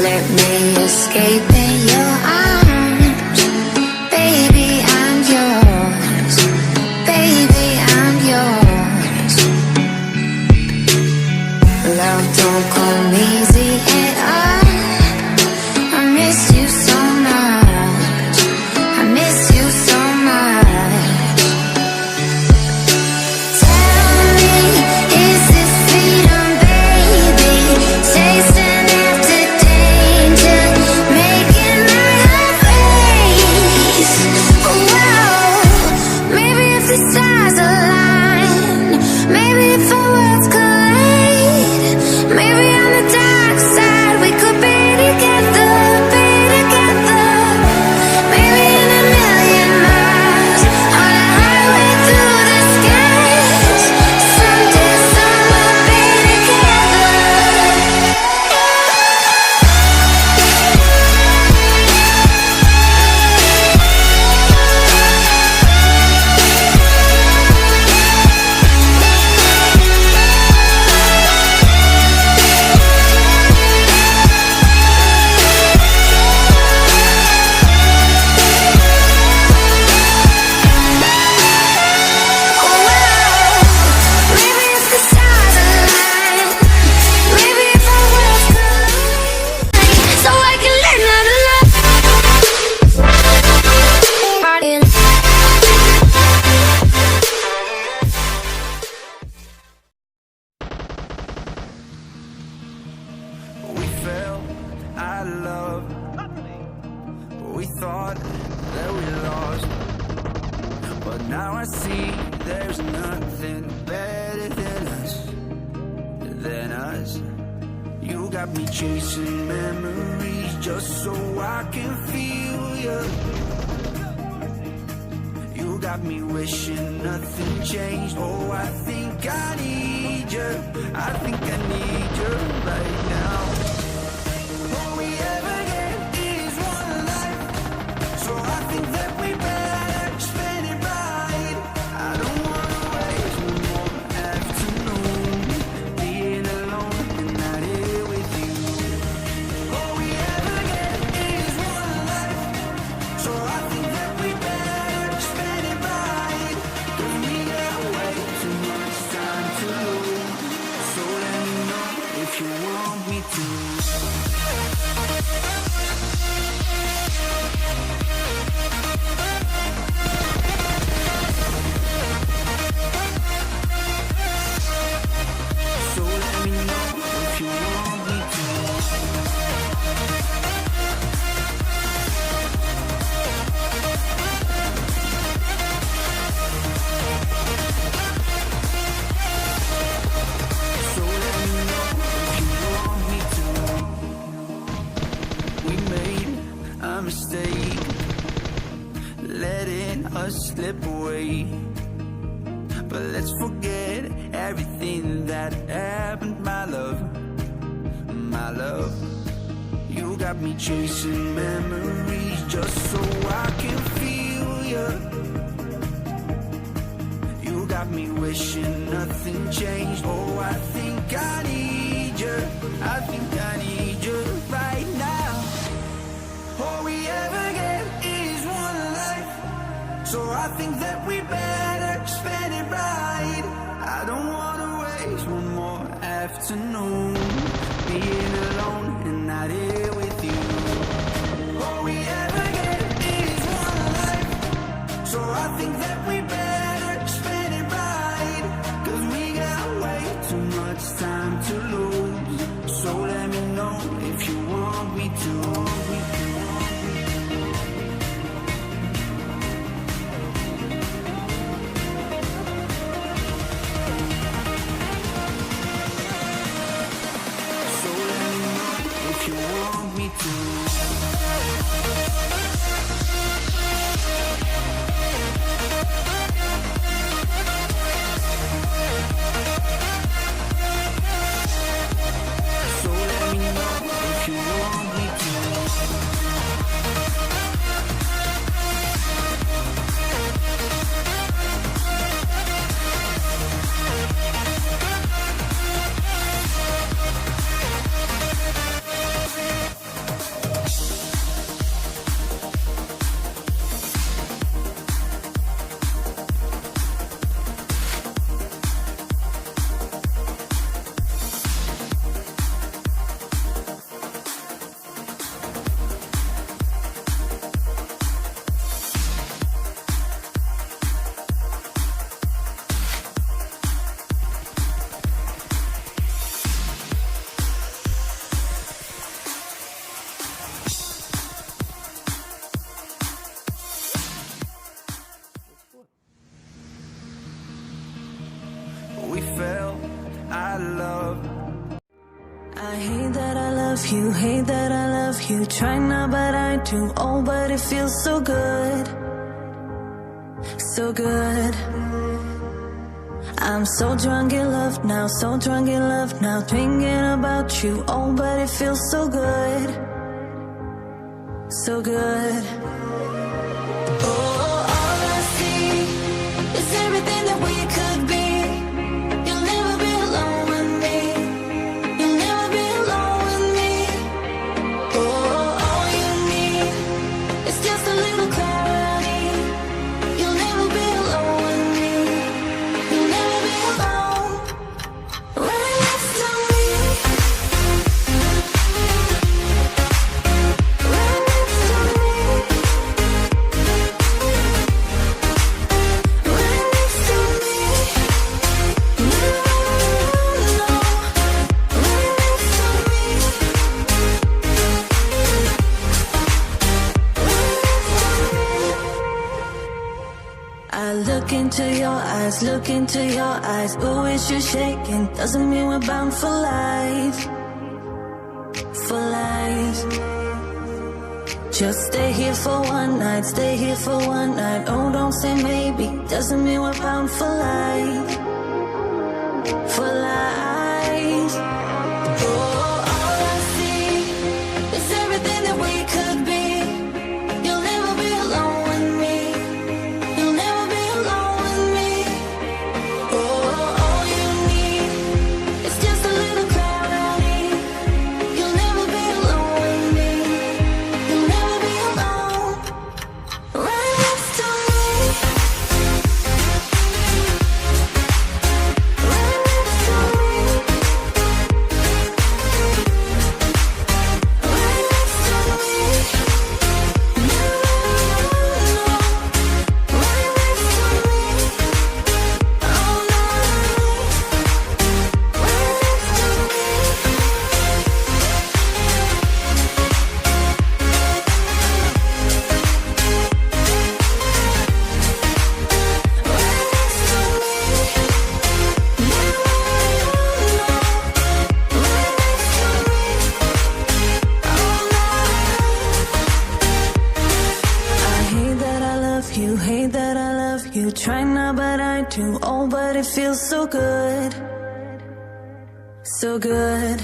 Let me escape in your arms. Baby, I'm yours. Baby, I'm yours. Love don't come easy at all. I miss you so much. I miss you so much. Tell me, is this freedom, baby? Chasing after danger, making my heart race. Whoa, maybe if the stars align, maybe if our worlds collide, maybe on the dark side we could be together, be together. Maybe in a million miles, on a highway through the skies, someday some will be together. Maybe if the stars align, maybe if our worlds collide, so I can learn how to love. We fell out of love. We thought that we lost, but now I see there's nothing better than us, than us. You got me chasing memories just so I can feel you. You got me wishing nothing changed. Oh, I think I need you. I think I need you right now. All we ever get is one life, so I think that we better spend it right. I don't wanna waste one more afternoon being alone and not here with you. All we ever get is one life, so I think that we better spend it right. 'Cause we got way too much time to lose. So let me know if you want me to. So let me know if you want me to. So let me know if you want me to. We made a mistake, letting us slip away. But let's forget everything that happened, my love, my love. You got me chasing memories just so I can feel you. You got me wishing nothing changed. Oh, I think I need you. I think I need you right now. All we ever get is one life, so I think that we better spend it right. I don't wanna waste one more afternoon being alone and not here with you. All we ever get is one life, so I think that we better spend it right. 'Cause we got way too much time to lose. So let me know if you want me to. So let me know if you want me you, hate that I love you. Try not, but I do. Oh, but it feels so good. So good. I'm so drunk in love now, so drunk in love now. Thinking about you. Oh, but it feels so good. So good. Oh, all I see is everything that we could be. You'll never be alone with me. You'll never be alone with me. Oh, all you need is just a little clarity. You'll never be alone with me. You'll never be alone. Right next to me. Right next to me. Right next to me. No, no. Right next to me. I look into your eyes, look into your eyes. Ooh, it's you shaking. Doesn't mean we're bound for life. For life. Just stay here for one night, stay here for one night. Oh, don't say maybe. Doesn't mean we're bound for life. For life. Oh, all I see is everything that we could be. You'll never be alone with me. You'll never be alone with me. Oh, all you need is just a little clarity. You'll never be alone with me. You'll never be alone. Right next to me. Right next to me. Right next to me. No, no. Right next to me. Oh, no. Right next to me. Right next to me. No, no. Right next to me. Oh, no. I hate that I love you, hate that I love you. Try not, but I do. Oh, but it feels so good. So good.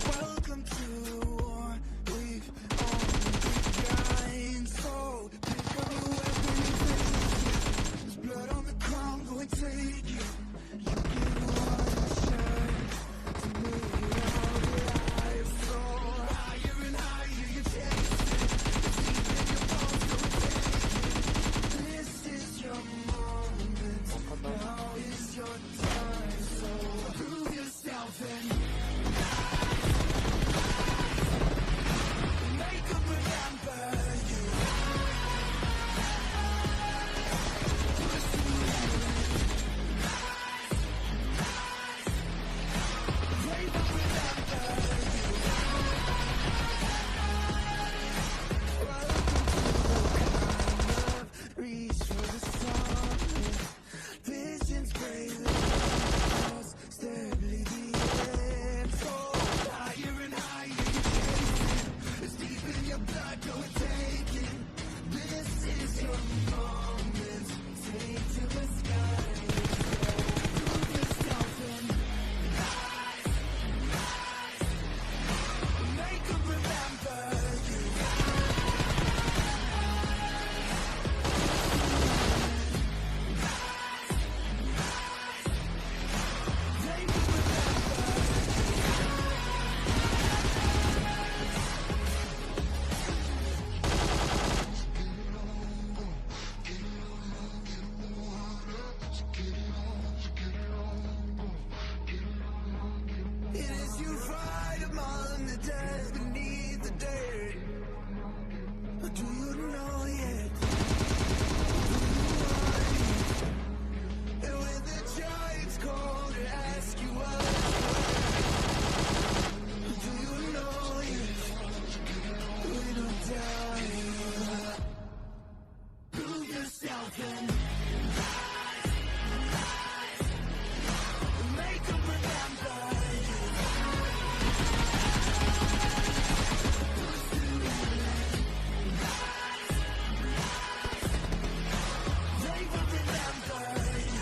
Welcome to the war. We've all begun. So pick up your weapon and face it. There's blood on the ground, go and take it. You get one shot to make it out alive. So higher and higher you chase it. It's deep in your bones, go and take it. This is your moment. Now is your time. So prove yourself and make them remember you. dead beneath the dirt. Do you know yet? And when the giants call to ask you what, do you know yet? We don't tell you. Prove yourself and make them remember you. They will remember you.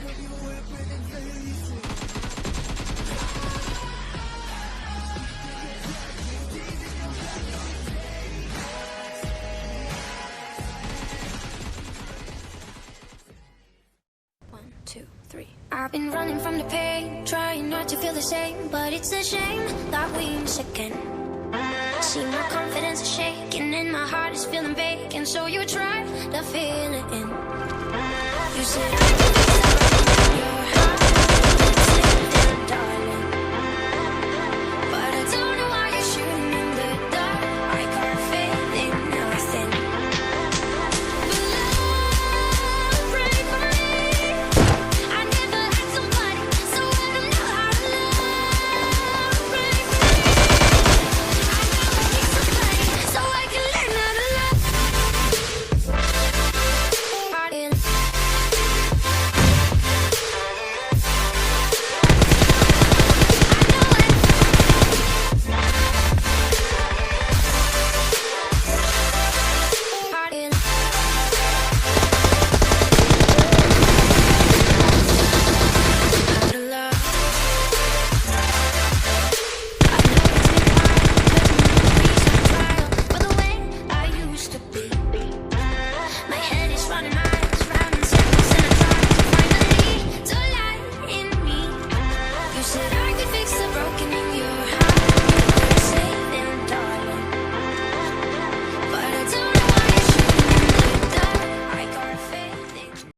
When you were pretty facing. 1, 2, 3. I've been running from the pain, trying not to feel the same, but it's a shame that we miss again. See, my confidence is shaking and my heart is feeling vacant, so you tried to fill it in. You said